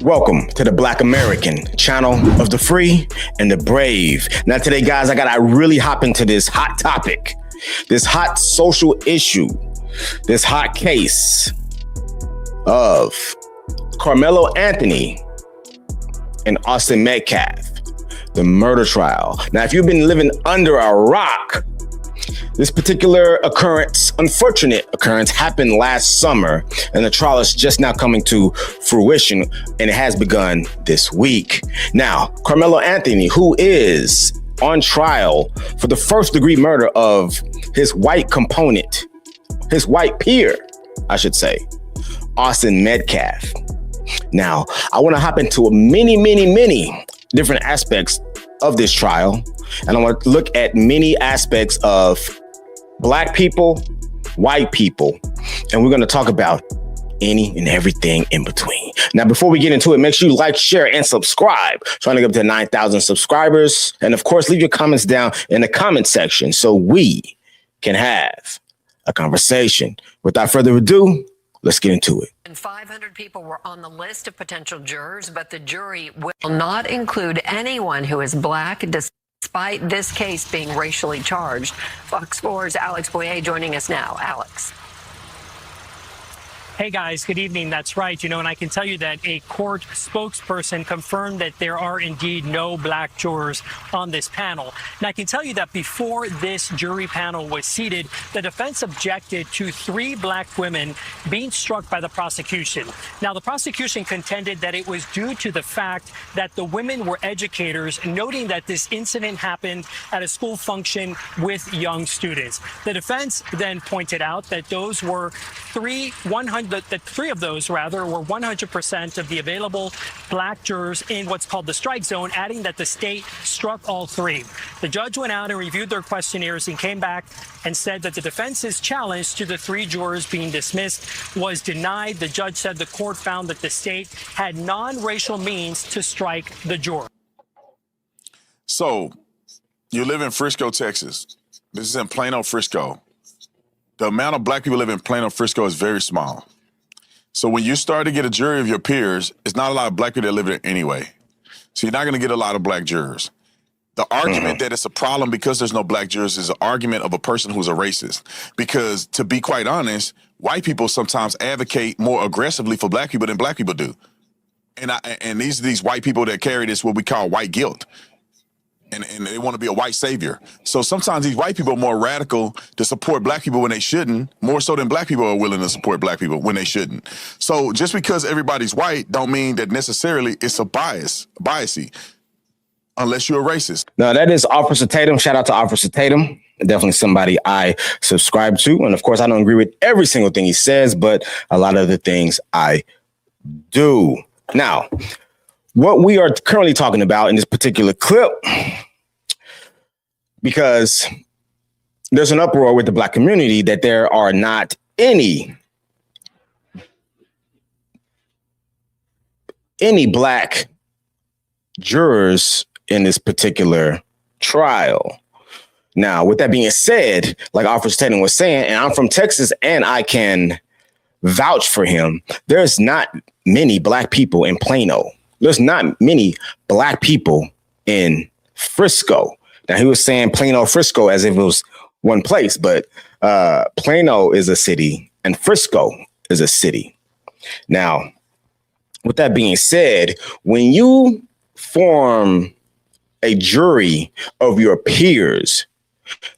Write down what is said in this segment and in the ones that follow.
Welcome to the Black American channel of the free and the brave. Now today, guys, I gotta really hop into this hot topic, this hot social issue, this hot case of Karmelo Anthony and Austin Metcalf, the murder trial. Now, if you've been living under a rock, this particular occurrence, unfortunate occurrence, happened last summer, and the trial is just now coming to fruition, and it has begun this week. Now, Karmelo Anthony, who is on trial for the first-degree murder of his white component, his white peer, I should say, Austin Metcalf. Now, I want to hop into many different aspects of this trial, and I want to look at many aspects of Black people, white people, and we're going to talk about any and everything in between. Now, before we get into it, make sure you like, share, and subscribe. Trying to get up to 9,000 subscribers. And of course, leave your comments down in the comment section so we can have a conversation. Without further ado, let's get into it. 500 people were on the list of potential jurors, but the jury will not include anyone who is Black, despite this case being racially charged. Fox 4's Alex Boyer joining us now. Alex. Hey guys, good evening. That's right. And I can tell you that a court spokesperson confirmed that there are indeed no Black jurors on this panel. And I can tell you that before this jury panel was seated, the defense objected to 3 Black women being struck by the prosecution. Now, the prosecution contended that it was due to the fact that the women were educators, noting that this incident happened at a school function with young students. The defense then pointed out that those were that 3 of those, were 100% of the available Black jurors in what's called the strike zone, adding that the state struck all 3. The judge went out and reviewed their questionnaires and came back and said that the defense's challenge to the 3 jurors being dismissed was denied. The judge said the court found that the state had non-racial means to strike the juror. So, you live in Frisco, Texas. This is in Plano, Frisco. The amount of Black people live in Plano, Frisco is very small. So when you start to get a jury of your peers, it's not a lot of Black people that live there anyway. So you're not going to get a lot of Black jurors. The argument that it's a problem because there's no Black jurors is an argument of a person who's a racist. Because to be quite honest, white people sometimes advocate more aggressively for Black people than Black people do. And these white people that carry this, what we call white guilt. And they want to be a white savior. So sometimes these white people are more radical to support Black people when they shouldn't, more so than Black people are willing to support Black people when they shouldn't. So just because everybody's white don't mean that necessarily it's a biasy, unless you're a racist. Now, that is Officer Tatum. Shout out to Officer Tatum. Definitely somebody I subscribe to. And of course, I don't agree with every single thing he says, but a lot of the things I do. Now, what we are currently talking about in this particular clip, because there's an uproar with the Black community that there are not any Black jurors in this particular trial. Now, with that being said, like Officer Tatum was saying, and I'm from Texas and I can vouch for him, there's not many Black people in Plano. There's not many Black people in Frisco. Now, he was saying Plano, Frisco as if it was one place, but Plano is a city and Frisco is a city. Now, with that being said, when you form a jury of your peers,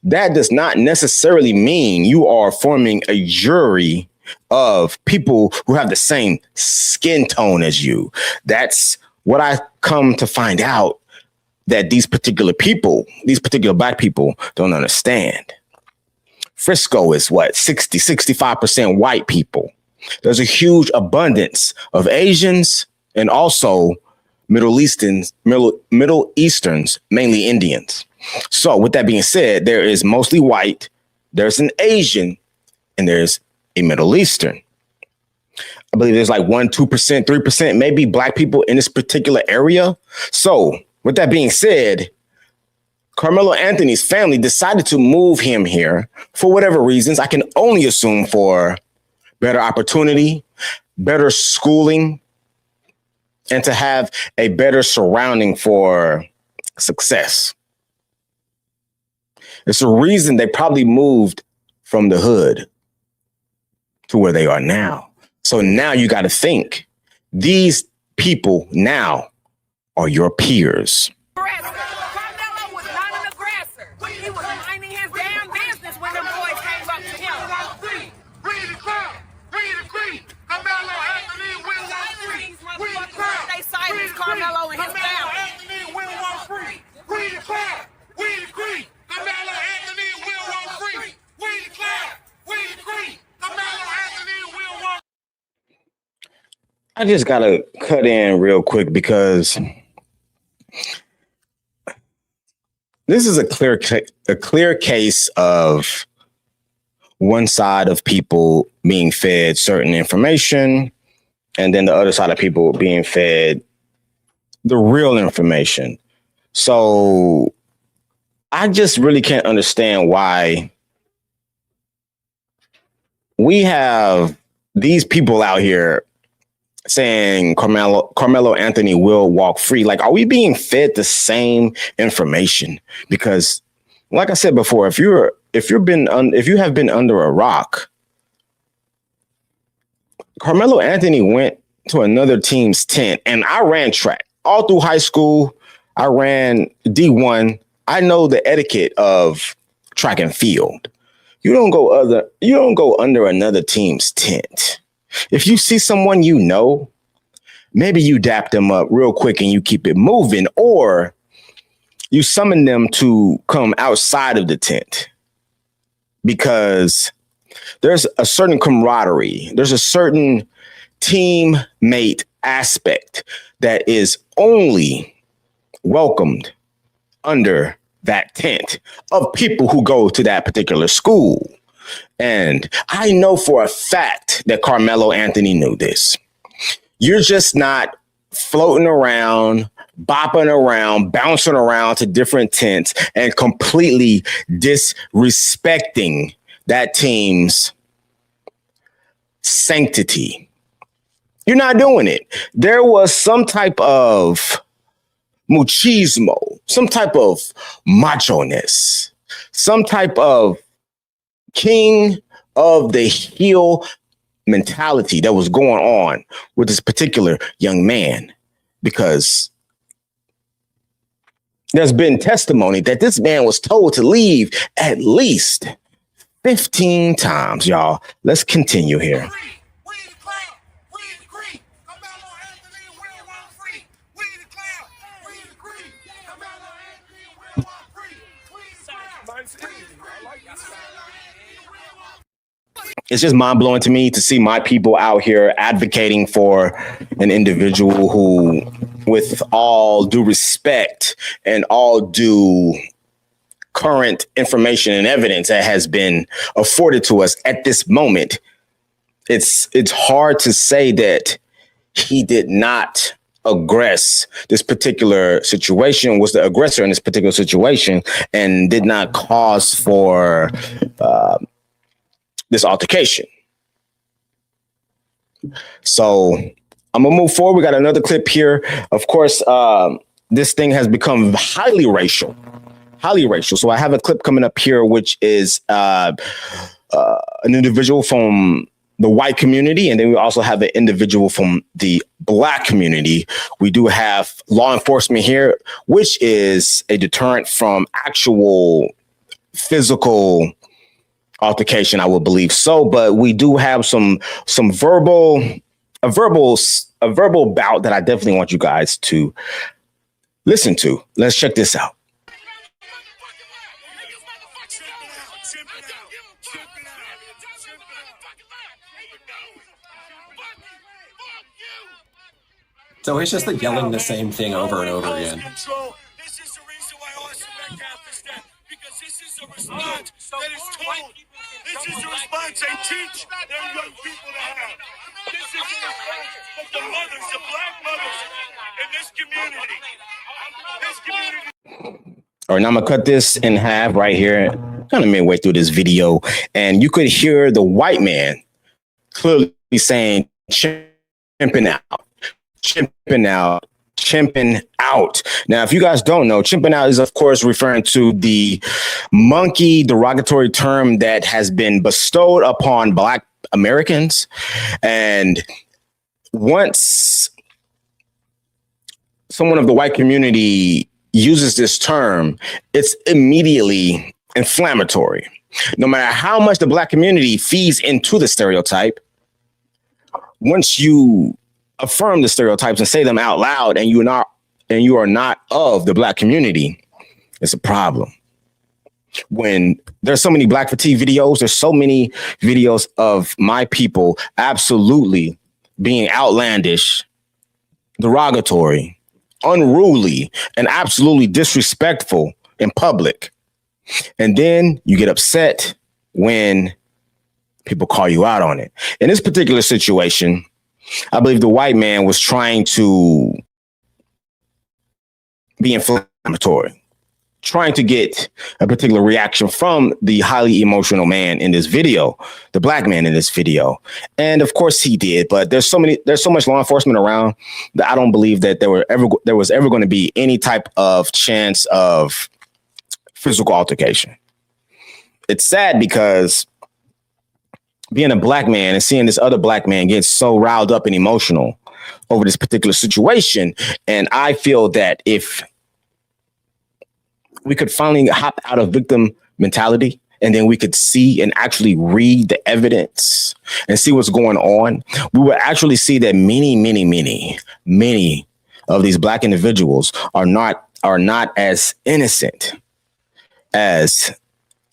that does not necessarily mean you are forming a jury of people who have the same skin tone as you. That's what I come to find out that these particular Black people don't understand. Frisco is 65% white people. There's a huge abundance of Asians and also Middle Easterns, mainly Indians. So with that being said, there is mostly white, there's an Asian, and there's a Middle Eastern. I believe there's like 1%, 2%, 3%, maybe Black people in this particular area. So with that being said, Karmelo Anthony's family decided to move him here for whatever reasons. I can only assume for better opportunity, better schooling, and to have a better surrounding for success. It's a reason they probably moved from the hood to where they are now. So now you got to think, these people now are your peers. Karmelo was not an aggressor. He was minding his damn business when the boys came up to him. Read the crowd. Read the creed. Karmelo Anthony will walk free. Read the crowd. They silenced Karmelo and his Karmelo family. Anthony will walk free. Read the crowd. Read the creed. Karmelo Anthony will walk free. Read the crowd. Read the creed. Karmelo Anthony will walk. I just got to cut in real quick because this is a clear case of one side of people being fed certain information and then the other side of people being fed the real information. So I just really can't understand why we have these people out here saying Karmelo Anthony will walk free. Like, are we being fed the same information? Because, like I said before, if you have been under a rock, Karmelo Anthony went to another team's tent, and I ran track all through high school. I ran D1. I know the etiquette of track and field. You don't go under another team's tent. If you see someone you know, maybe you dap them up real quick and you keep it moving, or you summon them to come outside of the tent, because there's a certain camaraderie. There's a certain teammate aspect that is only welcomed under that tent of people who go to that particular school. And I know for a fact that Karmelo Anthony knew this. You're just not floating around, bopping around, bouncing around to different tents and completely disrespecting that team's sanctity. You're not doing it. There was some type of machismo, some type of macho-ness, some type of king of the heel mentality that was going on with this particular young man, because there's been testimony that this man was told to leave at least 15 times, y'all. Let's continue here. It's just mind blowing to me to see my people out here advocating for an individual who, with all due respect and all due current information and evidence that has been afforded to us at this moment, it's hard to say that he did not aggress this particular situation, was the aggressor in this particular situation, and did not cause for this altercation. So I'm gonna move forward. We got another clip here. Of course, this thing has become highly racial. So I have a clip coming up here, which is an individual from the white community, and then we also have an individual from the black community. We do have law enforcement here, which is a deterrent from actual physical altercation, I would believe so, but we do have some verbal bout that I definitely want you guys to listen to. Let's check this out. So it's just like yelling the same thing over and over again. This is the reason why I respect after that, because this is a response that is told. This is the response they teach their young people to have. This is the response of the mothers, the black mothers in this community. All right, now I'm gonna cut this in half right here, kind of midway through this video, and you could hear the white man clearly saying, "Chimping out, chimping out. Chimping out. Now, if you guys don't know, chimping out is, of course, referring to the monkey derogatory term that has been bestowed upon Black Americans. And once someone of the white community uses this term, it's immediately inflammatory. No matter how much the Black community feeds into the stereotype, once you affirm the stereotypes and say them out loud and you are not of the Black community, it's a problem. When there's so many Black fatigue videos, there's so many videos of my people absolutely being outlandish, derogatory, unruly, and absolutely disrespectful in public. And then you get upset when people call you out on it. In this particular situation, I believe the white man was trying to be inflammatory, trying to get a particular reaction from the highly emotional man in this video, the Black man in this video. And of course he did, but there's so much law enforcement around that I don't believe that there was ever going to be any type of chance of physical altercation. It's sad because being a Black man and seeing this other Black man get so riled up and emotional over this particular situation. And I feel that if we could finally hop out of victim mentality and then we could see and actually read the evidence and see what's going on, we would actually see that many of these Black individuals are not as innocent as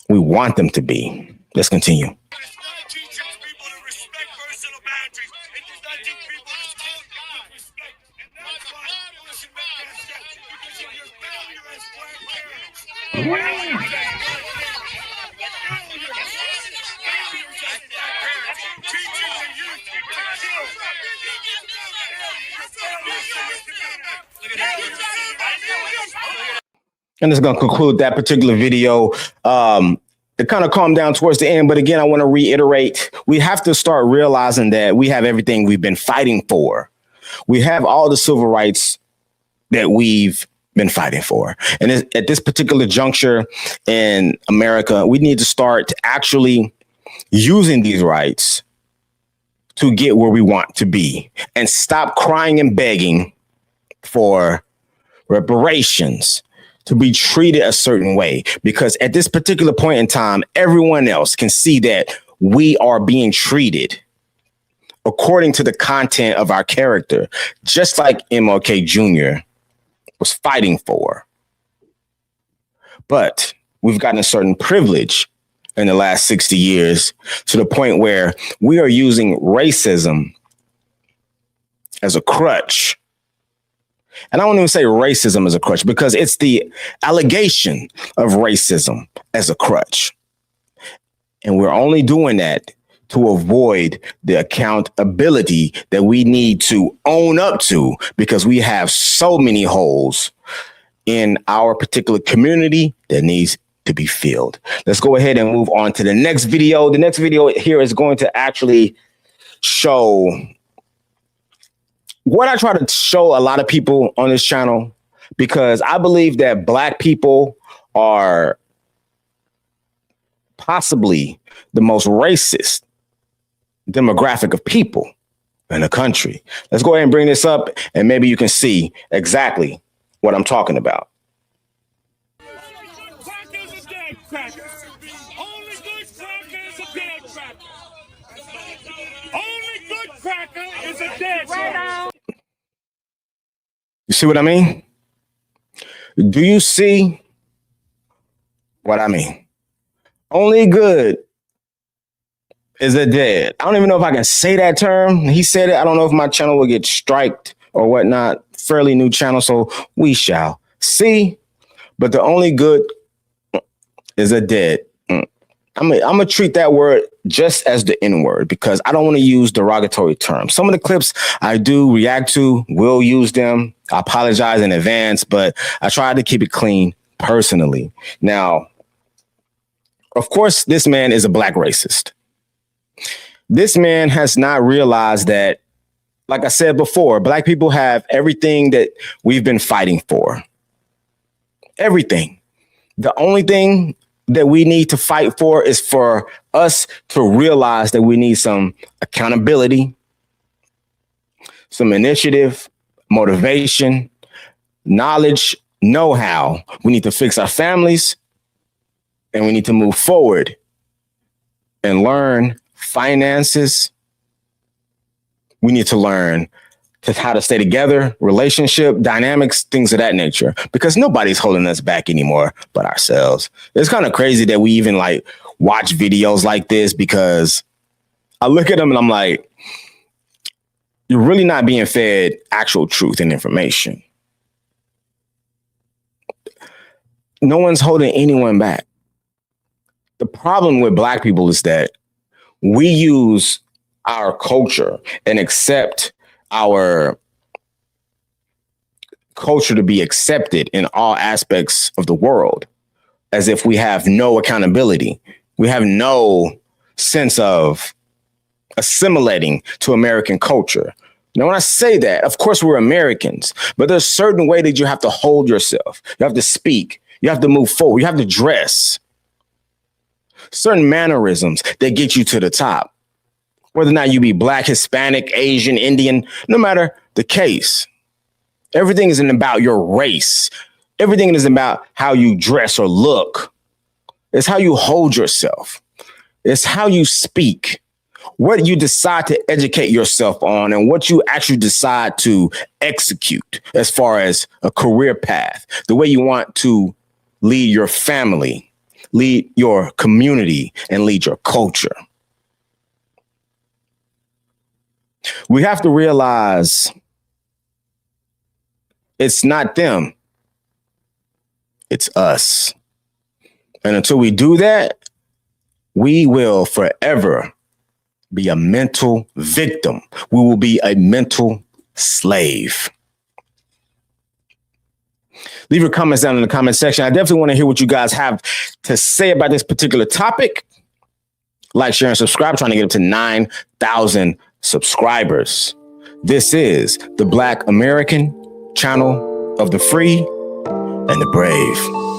we want them to be. Let's continue. And it's going to conclude that particular video. It kind of calmed down towards the end. But again, I want to reiterate, we have to start realizing that we have everything we've been fighting for. We have all the civil rights that we've been fighting for. And at this particular juncture in America, we need to start actually using these rights to get where we want to be and stop crying and begging for reparations, to be treated a certain way, because at this particular point in time, everyone else can see that we are being treated according to the content of our character, just like MLK Jr. was fighting for. But we've gotten a certain privilege in the last 60 years to the point where we are using racism as a crutch. And I don't even say racism as a crutch because it's the allegation of racism as a crutch. And we're only doing that to avoid the accountability that we need to own up to, because we have so many holes in our particular community that needs to be filled. Let's go ahead and move on to the next video. The next video here is going to actually show what I try to show a lot of people on this channel, because I believe that Black people are possibly the most racist demographic of people in the country. Let's go ahead and bring this up and maybe you can see exactly what I'm talking about. You see what I mean? Do you see what I mean? Only good is a dead. I don't even know if I can say that term. He said it. I don't know if my channel will get striked or whatnot. Fairly new channel, so we shall see. But the only good is a dead. I'm gonna treat that word just as the N word because I don't want to use derogatory terms. Some of the clips I do react to will use them. I apologize in advance, but I try to keep it clean personally. Now, of course, this man is a Black racist. This man has not realized that Like I said before, black people have everything that we've been fighting for. Everything. The only thing that we need to fight for is for us to realize that we need some accountability, some initiative, motivation, knowledge, know-how. We need to fix our families, and we need to move forward and learn finances. We need to learn how to stay together, relationship dynamics, things of that nature, because nobody's holding us back anymore but ourselves. It's kind of crazy that we even like watch videos like this, because I look at them and I'm like, you're really not being fed actual truth and information. No one's holding anyone back. The problem with black people is that we use our culture and accept our culture to be accepted in all aspects of the world, as if we have no accountability. We have no sense of assimilating to American culture. Now, when I say that, of course, we're Americans, but there's a certain way that you have to hold yourself. You have to speak. You have to move forward. You have to dress. Certain mannerisms that get you to the top. Whether or not you be black, Hispanic, Asian, Indian, no matter the case. Everything isn't about your race. Everything is about how you dress or look. It's how you hold yourself. It's how you speak. What you decide to educate yourself on and what you actually decide to execute as far as a career path, the way you want to lead your family, lead your community, and lead your culture. We have to realize it's not them, it's us. And until we do that, we will forever be a mental victim. We will be a mental slave. Leave your comments down in the comment section. I definitely want to hear what you guys have to say about this particular topic. Like, share, and subscribe. Trying to get up to 9,000 subscribers. This is the Black American channel of the free and the brave.